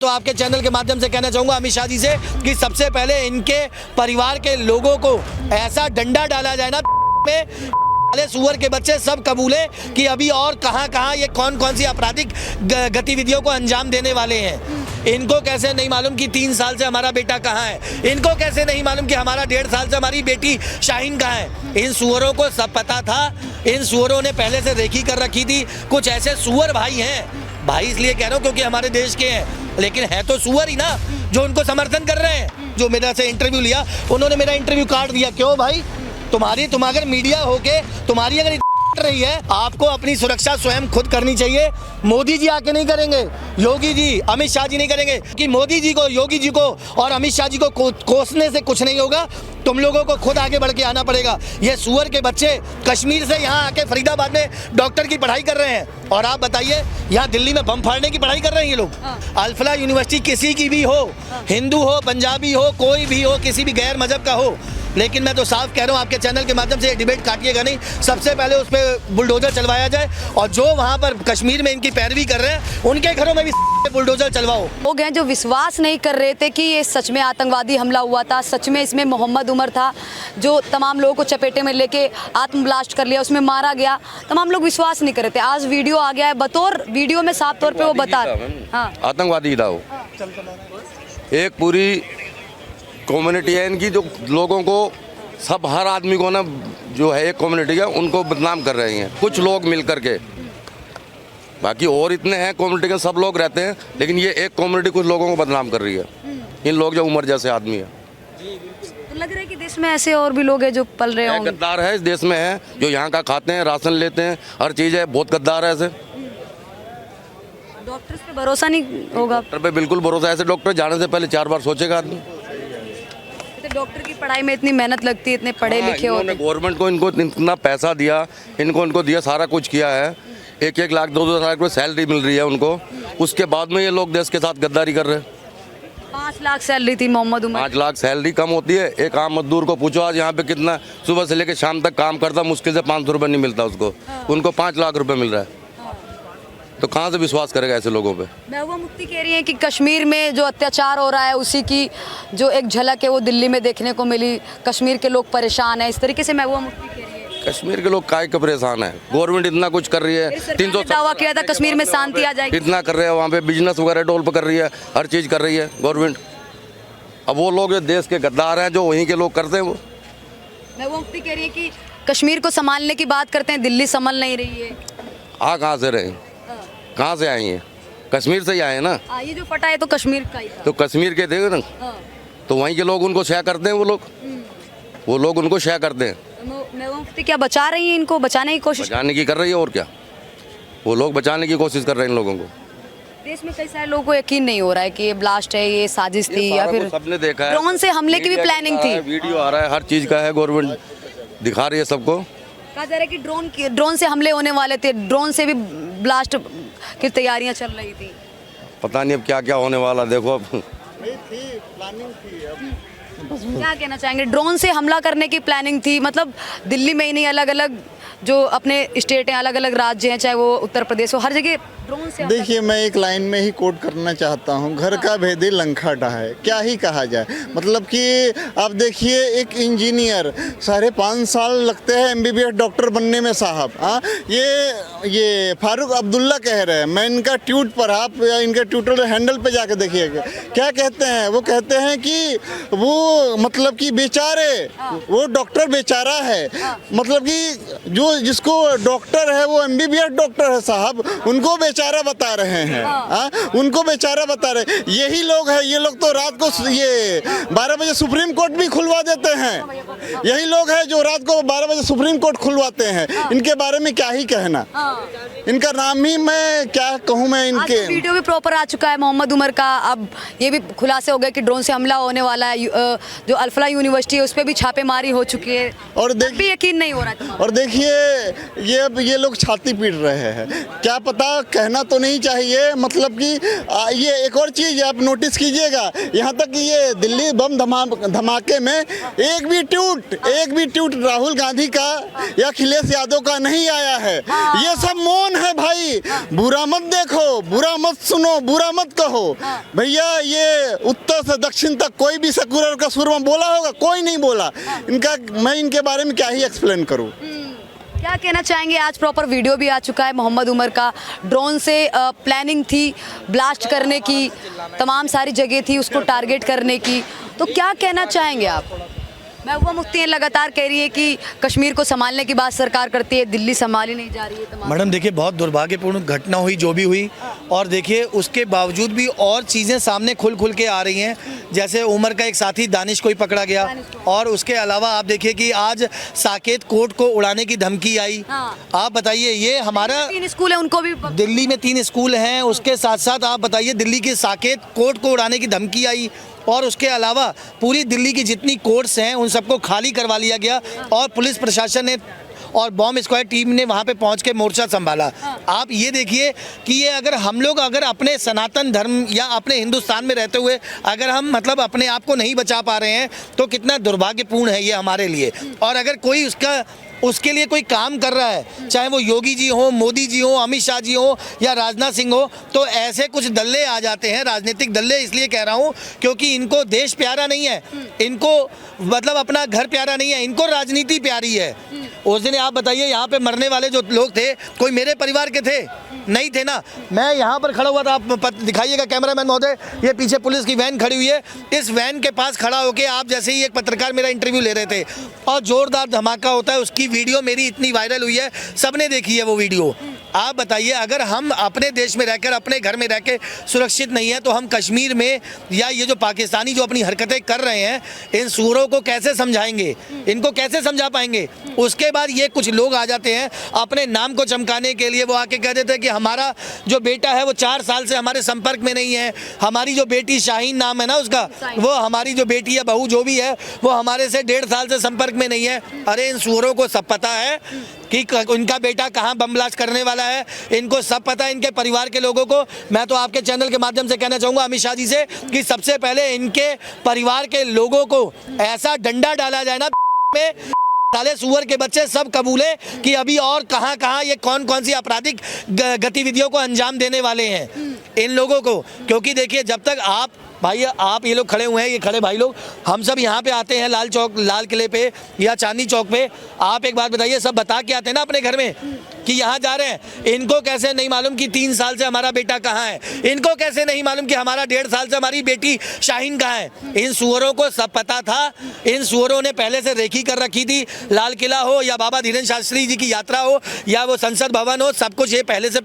तो आपके चैनल के माध्यम से कहना चाहूँगा अमित शाह जी से कि सबसे पहले इनके परिवार के लोगों को ऐसा डंडा डाला जाए ना में सुअर के बच्चे सब कबूले कि अभी और कहाँ ये कौन कौन सी आपराधिक गतिविधियों को अंजाम देने वाले हैं। इनको कैसे नहीं मालूम कि 3 साल से हमारा बेटा कहाँ है, इनको कैसे नहीं मालूम कि हमारा 1.5 साल से हमारी बेटी शाहीन कहाँ है। इन सुअरों को सब पता था, इन सुअरों ने पहले से रेकी कर रखी थी। कुछ ऐसे सुअर भाई हैं, भाई इसलिए कह रहा हूँ क्योंकि हमारे देश के हैं, लेकिन है तो सुअर ही ना, जो उनको समर्थन कर रहे हैं। जो मेरा से इंटरव्यू लिया, उन्होंने मेरा इंटरव्यू काट दिया। क्यों भाई? तुम अगर मीडिया होके तुम्हारी अगर रही है, आपको अपनी सुरक्षा स्वयं खुद करनी चाहिए। मोदी जी आके नहीं करेंगे, योगी जी, अमित शाह जी नहीं करेंगे कि मोदी जी को, योगी जी को और अमित शाह जी को कोसने से कुछ नहीं होगा। तुम लोगों को खुद आगे बढ़ के आना पड़ेगा। ये सुअर के बच्चे कश्मीर से यहाँ आके फरीदाबाद में डॉक्टर की पढ़ाई कर रहे हैं, और आप बताइए यहाँ दिल्ली में बम फाड़ने की पढ़ाई कर रहे हैं ये लोग। अल्फला यूनिवर्सिटी किसी की भी हो, हिंदू हो, पंजाबी हो, कोई भी हो, किसी भी गैर मजहब का हो, लेकिन मैं तो साफ कह रहा हूँ, आपके चैनल के माध्यम से डिबेट काटिएगा नहीं। सबसे पहले उस पर बुलडोजर चलवाया जाए, और जो वहाँ पर कश्मीर में इनकी पैरवी कर रहे हैं उनके घरों में भी बुलडोजर चलवाओ। लोग हैं जो विश्वास नहीं कर रहे थे कि ये सच में आतंकवादी हमला हुआ था, सच में इसमें मोहम्मद उमर था जो तमाम लोगों को चपेटे में लेके आत्म ब्लास्ट कर लिया, उसमें मारा गया। तमाम लोग विश्वास नहीं कर रहे थे। आज वीडियो आ गया है, बतौर वीडियो में साफ तौर पे वो बता आतंकवादी था वो। एक पूरी कम्युनिटी है इनकी, जो लोगों को सब हर आदमी को ना, जो है एक कम्युनिटी है, उनको बदनाम कर रहे हैं कुछ लोग मिल करके। बाकी और इतने हैं कम्युनिटी के, सब लोग रहते हैं, लेकिन ये एक कम्युनिटी कुछ लोगों को बदनाम कर रही है। इन लोग जो उमर जैसे आदमी है, तो लग रहा है कि देश में ऐसे और भी लोग हैं जो पल रहे होंगे। गद्दार है इस देश में, है जो यहाँ का खाते हैं, राशन लेते हैं, हर चीज़ है, बहुत गद्दार है ऐसे। डॉक्टर्स पे भरोसा नहीं होगा? डॉक्टर पे बिल्कुल भरोसा है। ऐसे डॉक्टर जाने से पहले 4 बार सोचेगा आदमी। डॉक्टर की पढ़ाई में इतनी मेहनत लगती है, इतने पढ़े लिखे होते हैं। गवर्नमेंट को इनको इतना पैसा दिया, इनको दिया, सारा कुछ किया है। 1-1 लाख 2-2 लाख रुपये सैलरी मिल रही है उनको, उसके बाद में ये लोग देश के साथ गद्दारी कर रहे हैं। 5 लाख सैलरी थी मोहम्मद उमर। 5 लाख सैलरी कम होती है? एक आम मजदूर को पूछो आज यहाँ पे कितना सुबह से लेकर शाम तक काम करता, मुश्किल से 500 रुपये नहीं मिलता उसको, उनको 5 लाख रुपये मिल रहा है। तो कहाँ से विश्वास करेगा ऐसे लोगों पे? महबूबा मुफ्ती कह रही है कि कश्मीर में जो अत्याचार हो रहा है उसी की जो एक झलक है वो दिल्ली में देखने को मिली। कश्मीर के लोग परेशान हैं, इस तरीके से महबूबा मुफ्ती कह रही है। कश्मीर के लोग काय का परेशान है? गवर्नमेंट इतना कुछ कर रही है, 300 दावा किया था कश्मीर में शांति आ जाएगी, इतना कर रहे हैं, वहाँ पे बिजनेस वगैरह डेवलप कर रही है, हर चीज़ कर रही है गवर्नमेंट। अब वो लोग जो देश के गद्दार हैं, जो वहीं के लोग करते हैं वो। महबूबा मुफ्ती कह रही है कि कश्मीर को संभालने की बात करते हैं, दिल्ली संभल नहीं रही है। कहाँ से रहे, कहाँ से आए हैं? कश्मीर से ही आए हैं ना। ये जो फटा है तो कश्मीर का ही था। तो कश्मीर के थे ना, तो वहीं के लोग उनको शेयर करते हैं, वो लोग उनको शेयर करते हैं। महबूबा मुफ्ती क्या बचा रही है, इनको बचाने की कोशिश? बचाने की कर रही है, और क्या, वो लोग बचाने की कोशिश कर रहे हैं इन लोगों को। देश में कई सारे लोगों को यकीन नहीं हो रहा है कि ये ब्लास्ट है, ये साजिश थी, या फिर सबने देखा है, ड्रोन से हमले की भी प्लानिंग थी। वीडियो आ रहा है, हर चीज़ का है, गवर्नमेंट दिखा रही है सबको। कहा जा रहा है कि ड्रोन से हमले होने वाले थे, ड्रोन से भी ब्लास्ट की तैयारियां चल रही थी। पता नहीं अब क्या क्या होने वाला, देखो अब। क्या कहना चाहेंगे? ड्रोन से हमला करने की प्लानिंग थी, मतलब दिल्ली में ही नहीं, अलग अलग जो अपने स्टेट हैं, अलग अलग राज्य हैं, चाहे वो उत्तर प्रदेश हो, हर जगह ड्रोन से। देखिए, मैं एक लाइन में ही कोट करना चाहता हूँ, घर का भेदी लंकाटा है, क्या ही कहा जाए। मतलब कि आप देखिए, एक इंजीनियर 5.5 साल लगते हैं MBBS डॉक्टर बनने में साहब। ये फारूक अब्दुल्ला कह रहे हैं, मैं इनका ट्वीट पर, आप इनके ट्विटर हैंडल पे जाके देखिएगा क्या कहते हैं। वो कहते हैं कि वो मतलब कि बेचारे, वो डॉक्टर बेचारा है, मतलब कि जो जिसको डॉक्टर है वो MBBS डॉक्टर है साहब, उनको बेचारा बता रहे हैं। उनको बेचारा बता रहे हैं। यही लोग हैं, ये लोग तो रात को ये 12 बजे सुप्रीम कोर्ट भी खुलवा देते हैं। यही लोग हैं जो रात को 12 बजे सुप्रीम कोर्ट खुलवाते हैं। इनके बारे में क्या ही कहना, इनका नाम ही मैं क्या कहूँ। मैं इनके वीडियो भी प्रॉपर आ चुका है मोहम्मद उमर का। अब ये भी खुलासे हो गए कि ड्रोन से हमला होने वाला है। जो अल्फला यूनिवर्सिटी है उस पर भी छापेमारी हो चुकी है, और देखिए यकीन नहीं हो रहा है। और देखिए, ये लोग छाती पीट रहे हैं, क्या पता, कहना तो नहीं चाहिए। मतलब कि ये एक और चीज़ आप नोटिस कीजिएगा, यहाँ तक कि ये दिल्ली बम धमाके में एक भी ट्वीट राहुल गांधी का या अखिलेश यादव का नहीं आया है। ये सब मौन है भाई, बुरा मत देखो, बुरा मत सुनो, बुरा मत कहो भैया। ये उत्तर से दक्षिण तक कोई भी सेकुलर का सुरमा बोला होगा? कोई नहीं बोला। मैं इनके बारे में क्या ही एक्सप्लेन करूं। क्या कहना चाहेंगे? आज प्रॉपर वीडियो भी आ चुका है मोहम्मद उमर का, ड्रोन से प्लानिंग थी ब्लास्ट करने की, तमाम सारी जगह थी उसको टारगेट करने की, तो क्या कहना चाहेंगे आप? महबूबा मुफ्ती लगातार कह रही है कि कश्मीर को संभालने की बात सरकार करती है, दिल्ली संभाली नहीं जा रही है। मैडम देखिए, बहुत दुर्भाग्यपूर्ण घटना हुई जो भी हुई, और देखिए उसके बावजूद भी और चीज़ें सामने खुल के आ रही हैं। जैसे उमर का एक साथी दानिश को ही पकड़ा गया, और उसके अलावा आप देखिए कि आज साकेत कोर्ट को उड़ाने की धमकी आई। आप बताइए, ये हमारा 3 स्कूल है, उनको भी दिल्ली में 3 स्कूल हैं, उसके साथ साथ आप बताइए दिल्ली की साकेत कोर्ट को उड़ाने की धमकी आई, और उसके अलावा पूरी दिल्ली की जितनी कोर्ट्स हैं उन सबको खाली करवा लिया गया, और पुलिस प्रशासन ने और बॉम्ब स्क्वाड टीम ने वहाँ पे पहुँच के मोर्चा संभाला। आप ये देखिए कि ये अगर हम लोग अगर अपने सनातन धर्म या अपने हिंदुस्तान में रहते हुए अगर हम मतलब अपने आप को नहीं बचा पा रहे हैं तो कितना दुर्भाग्यपूर्ण है ये हमारे लिए। और अगर कोई उसके लिए कोई काम कर रहा है, चाहे वो योगी जी हो, मोदी जी हो, अमित शाह जी हो या राजनाथ सिंह हो, तो ऐसे कुछ दल्ले आ जाते हैं, राजनीतिक दल्ले। इसलिए कह रहा हूँ क्योंकि इनको देश प्यारा नहीं है, इनको मतलब अपना घर प्यारा नहीं है, इनको राजनीति प्यारी है। उस दिन आप बताइए यहाँ पे मरने वाले जो लोग थे कोई मेरे परिवार के थे? नहीं थे ना। मैं यहाँ पर खड़ा हुआ था, आप दिखाइएगा कैमरामैन महोदय, ये पीछे पुलिस की वैन खड़ी हुई है, इस वैन के पास खड़ा होकर आप जैसे ही एक पत्रकार मेरा इंटरव्यू ले रहे थे और जोरदार धमाका होता है, उसकी वीडियो मेरी इतनी वायरल हुई है, सबने देखी है वो वीडियो। आप बताइए, अगर हम अपने देश में रहकर अपने घर में रहकर सुरक्षित नहीं है तो हम कश्मीर में या ये जो पाकिस्तानी जो अपनी हरकतें कर रहे हैं, इन सूरों को कैसे समझाएंगे, इनको कैसे समझा पाएंगे? उसके बाद ये कुछ लोग आ जाते हैं अपने नाम को चमकाने के लिए, वो आके कह देते हैं कि हमारा जो बेटा है वो 4 साल से हमारे संपर्क में नहीं है, हमारी जो बेटी शाहीन नाम है ना उसका, वो हमारी जो बेटी या बहू जो भी है वो हमारे से 1.5 साल से संपर्क में नहीं है। अरे इन सूरों को सब पता है कि उनका बेटा कहाँ बम ब्लास्ट करने वाला है, इनको सब पता है, इनके परिवार के लोगों को। मैं तो आपके चैनल के माध्यम से कहना चाहूँगा अमित शाह जी से कि सबसे पहले इनके परिवार के लोगों को ऐसा डंडा डाला जाए ना में, साले सुअर के बच्चे सब कबूले कि अभी और कहाँ ये कौन सी आपराधिक गतिविधियों को अंजाम देने वाले हैं इन लोगों को। क्योंकि देखिए, जब तक आप ये लोग खड़े हुए हैं, ये खड़े भाई लोग, हम सब यहाँ पे आते हैं लाल किले पे या चांदनी चौक पे, आप एक बात बताइए, सब बता के आते हैं ना अपने घर में कि यहाँ जा रहे हैं। इनको कैसे नहीं मालूम कि 3 साल से हमारा बेटा कहाँ है? इनको कैसे नहीं मालूम कि हमारा 1.5 साल से हमारी बेटी शाहीन कहाँ है? इन सुअरों को सब पता था। इन सुअरों ने पहले से रेखी कर रखी थी, लाल किला हो या बाबा धीरेन्द्र शास्त्री जी की यात्रा हो या वो संसद भवन हो, सब कुछ ये पहले से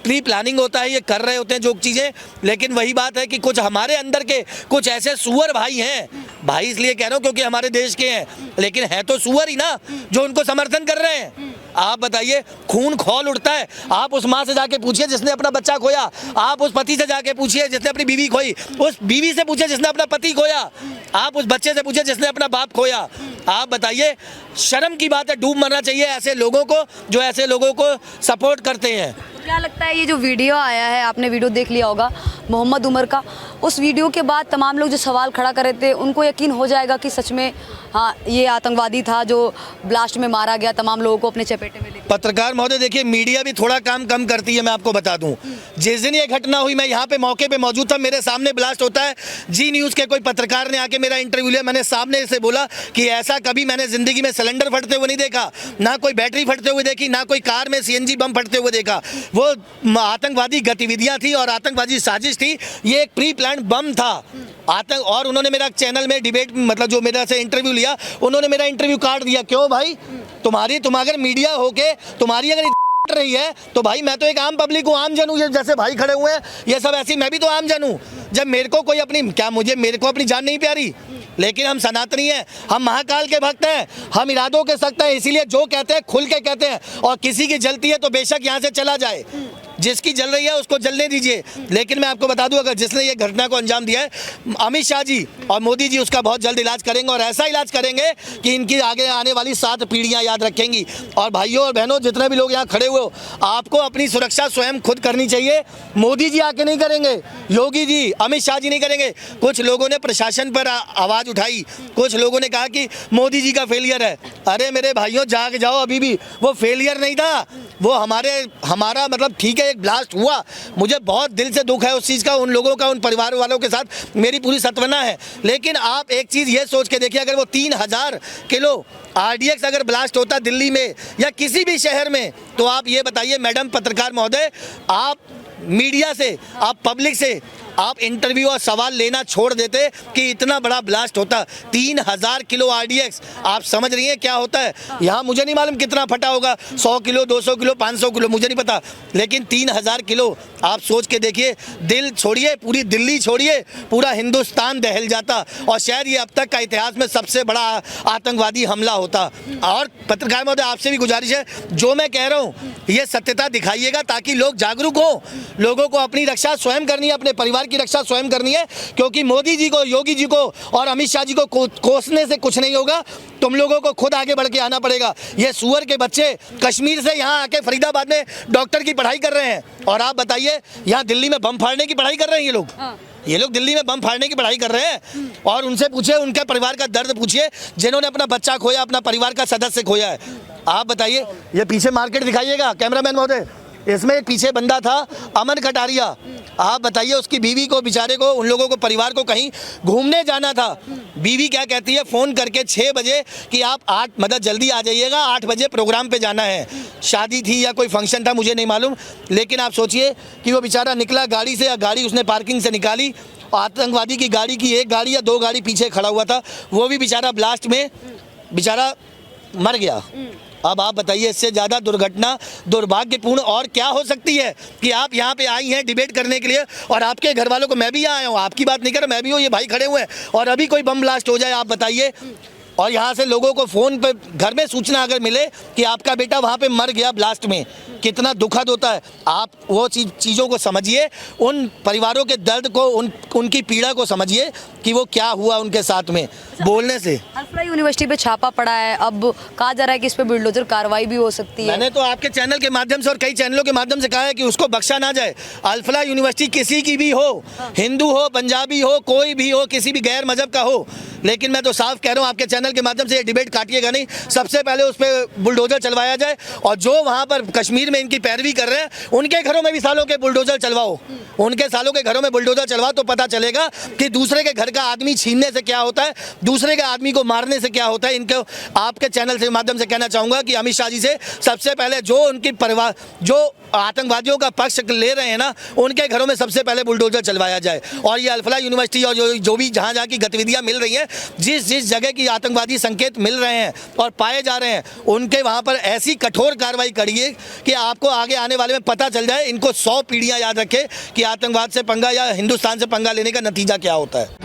प्री प्लानिंग होता है, ये कर रहे होते हैं जो चीज़ें। लेकिन वही बात है कि कुछ हमारे अंदर के कुछ ऐसे सुअर भाई हैं, भाई इसलिए कह रहा हूँ क्योंकि हमारे देश के हैं, लेकिन है तो सुअर ही ना जो उनको समर्थन कर रहे हैं। आप बताइए, खून खौल उठता है। आप उस माँ से जाके पूछिए जिसने अपना बच्चा खोया, आप उस पति से जाके पूछिए जिसने अपनी बीवी खोई, उस बीवी से पूछिए जिसने अपना पति खोया, आप उस बच्चे से पूछिए जिसने अपना बाप खोया। आप बताइए, शर्म की बात है, डूब मरना चाहिए ऐसे लोगों को जो ऐसे लोगों को सपोर्ट करते हैं। क्या लगता है ये जो वीडियो आया है, आपने वीडियो देख लिया होगा मोहम्मद उमर का, उस वीडियो के बाद तमाम लोग जो सवाल खड़ा कर रहे थे उनको यकीन हो जाएगा कि सच में हाँ ये आतंकवादी था जो ब्लास्ट में मारा गया, तमाम लोगों को अपने चपेटे में लेके? पत्रकार महोदय देखिए, मीडिया भी थोड़ा काम कम करती है, मैं आपको बता दूं। जिस दिन ये घटना हुई मैं यहाँ पे मौके पे मौजूद था, मेरे सामने ब्लास्ट होता है, जी न्यूज़ के कोई पत्रकार ने आके मेरा इंटरव्यू लिया, मैंने सामने से बोला कि ऐसा कभी मैंने जिंदगी में सिलेंडर फटते हुए नहीं देखा, ना कोई बैटरी फटते हुए देखी, ना कोई कार में CNG बम फटते हुए देखा। वो आतंकवादी गतिविधियां थी और आतंकवादी साजिश थी, ये एक प्री प्लान बम था आतंक। और उन्होंने मेरा चैनल में डिबेट मतलब जो मेरा से इंटरव्यू लिया, उन्होंने मेरा इंटरव्यू काट दिया। क्यों भाई? तुम अगर मीडिया होके तुम्हारी अगर रही है तो भाई मैं तो एक आम पब्लिक हूँ, आम जन हूँ, जैसे भाई खड़े हुए हैं ये सब ऐसी, मैं भी तो आम जन हूँ। जब मेरे को कोई अपनी मेरे को अपनी जान नहीं प्यारी, लेकिन हम सनातनी हैं, हम महाकाल के भक्त हैं, हम इरादों के सख्त हैं, इसीलिए जो कहते हैं खुल के कहते हैं, और किसी की जलती है तो बेशक यहाँ से चला जाए। जिसकी जल रही है उसको जलने दीजिए, लेकिन मैं आपको बता दूं अगर जिसने ये घटना को अंजाम दिया है अमित शाह जी और मोदी जी उसका बहुत जल्द इलाज करेंगे और ऐसा इलाज करेंगे कि इनकी आगे आने वाली 7 पीढ़ियां याद रखेंगी। और भाइयों और बहनों जितने भी लोग यहाँ खड़े हुए हो, आपको अपनी सुरक्षा स्वयं खुद करनी चाहिए। मोदी जी आके नहीं करेंगे, योगी जी, अमित शाह जी नहीं करेंगे। कुछ लोगों ने प्रशासन पर आवाज उठाई, कुछ लोगों ने कहा कि मोदी जी का फेलियर है। अरे मेरे भाइयों जाग जाओ, अभी भी वो फेलियर नहीं था, वो हमारा मतलब ठीक है एक ब्लास्ट हुआ, मुझे बहुत दिल से दुख है उस चीज़ का, उन लोगों का, उन परिवार वालों के साथ मेरी पूरी सत्वना है। लेकिन आप एक चीज़ ये सोच के देखिए, अगर वो 3000 किलो RDX अगर ब्लास्ट होता दिल्ली में या किसी भी शहर में, तो आप ये बताइए मैडम पत्रकार महोदय, आप मीडिया से, आप पब्लिक से आप इंटरव्यू और सवाल लेना छोड़ देते कि इतना बड़ा ब्लास्ट होता। 3000 किलो RDX, आप समझ रही हैं क्या होता है? यहाँ मुझे नहीं मालूम कितना फटा होगा, 100 किलो, 200 किलो, 500 किलो, मुझे नहीं पता, लेकिन 3000 किलो आप सोच के देखिए। दिल छोड़िए, पूरी दिल्ली छोड़िए, पूरा हिंदुस्तान दहल जाता और शायद ये अब तक का इतिहास में सबसे बड़ा आतंकवादी हमला होता। और पत्रकार महोदय आपसे भी गुजारिश है, जो मैं कह रहा हूँ ये सत्यता दिखाइएगा ताकि लोग जागरूक हों। लोगों को अपनी रक्षा स्वयं करनी है, अपने परिवार की रक्षा स्वयं करनी है, क्योंकि मोदी जी को, योगी जी को और अमित शाह जी को कोसने से कुछ नहीं होगा। तुम लोगों को खुद आगे बढ़ के आना पड़ेगा। ये सुअर के बच्चे कश्मीर से यहाँ आके फरीदाबाद में डॉक्टर की पढ़ाई कर रहे हैं, और आप बताइए यहाँ दिल्ली में बम फाड़ने की पढ़ाई कर रहे हैं ये लोग दिल्ली में बम फाड़ने की पढ़ाई कर रहे हैं। और उनसे पूछिए, उनके परिवार का दर्द पूछिए, जिन्होंने अपना बच्चा खोया, अपना परिवार का सदस्य खोया है। आप बताइए, ये पीछे मार्केट दिखाइएगा कैमरामैन महोदय, इसमें एक पीछे बंदा था अमन कटारिया। आप बताइए उसकी बीवी को, बेचारे को, उन लोगों को, परिवार को कहीं घूमने जाना था। बीवी क्या कहती है फ़ोन करके 6 बजे कि आप 8 मतलब जल्दी आ जाइएगा, 8 बजे प्रोग्राम पे जाना है। शादी थी या कोई फंक्शन था मुझे नहीं मालूम, लेकिन आप सोचिए कि वो बेचारा निकला गाड़ी से, या गाड़ी उसने पार्किंग से निकाली, आतंकवादी की गाड़ी की 1 गाड़ी या 2 गाड़ी पीछे खड़ा हुआ था, वो भी बेचारा ब्लास्ट में बेचारा मर गया। अब आप बताइए इससे ज़्यादा दुर्घटना दुर्भाग्यपूर्ण और क्या हो सकती है कि आप यहाँ पे आई हैं डिबेट करने के लिए और आपके घर वालों को, मैं भी यहाँ आया हूँ, आपकी बात नहीं कर रहा, मैं भी हूँ, ये भाई खड़े हुए हैं, और अभी कोई बम ब्लास्ट हो जाए, आप बताइए। और यहाँ से लोगों को फ़ोन पे घर में सूचना अगर मिले कि आपका बेटा वहाँ पे मर गया ब्लास्ट में, कितना दुखद होता है। आप वो चीज़ों को समझिए, उन परिवारों के दर्द को, उनकी पीड़ा को समझिए कि वो क्या हुआ उनके साथ में बोलने से। अल्फ्रा यूनिवर्सिटी पे छापा पड़ा है, अब कहा जा रहा है कि इस पे बुलडोजर कार्रवाई भी हो सकती है। मैंने तो आपके चैनल के माध्यम से और कई चैनलों के माध्यम से कहा है कि उसको बख्शा ना जाए। अल्फ्रा यूनिवर्सिटी किसी की भी हो, हिंदू हो, पंजाबी हो, कोई भी हो, किसी भी गैर मजहब का हो, लेकिन मैं तो साफ कह रहा हूँ आपके चैनल के माध्यम से ये डिबेट काटिएगा नहीं, सबसे पहले उस पर बुलडोजर चलवाया जाए। और जो वहाँ पर कश्मीर में इनकी पैरवी कर रहे हैं उनके घरों में भी सालों के बुलडोजर चलवाओ, उनके सालों के घरों में बुलडोजर चलवाओ, तो पता चलेगा कि दूसरे के घर का आदमी छीनने से क्या होता है, दूसरे के आदमी को मारने से क्या होता है। इनको आपके चैनल के माध्यम से कहना चाहूँगा कि अमित शाह जी से सबसे पहले जो उनकी परिवार, जो आतंकवादियों का पक्ष ले रहे हैं ना, उनके घरों में सबसे पहले बुलडोजर चलवाया जाए। और ये अल्फ्रा यूनिवर्सिटी और जो भी जहाँ की गतिविधियाँ मिल रही हैं, जिस जगह की आतंकवादी संकेत मिल रहे हैं और पाए जा रहे हैं, उनके वहाँ पर ऐसी कठोर कार्रवाई करिए कि आपको आगे आने वाले में पता चल जाए, इनको 100 पीढ़ियाँ याद रखे कि आतंकवाद से पंगा या हिंदुस्तान से पंगा लेने का नतीजा क्या होता है।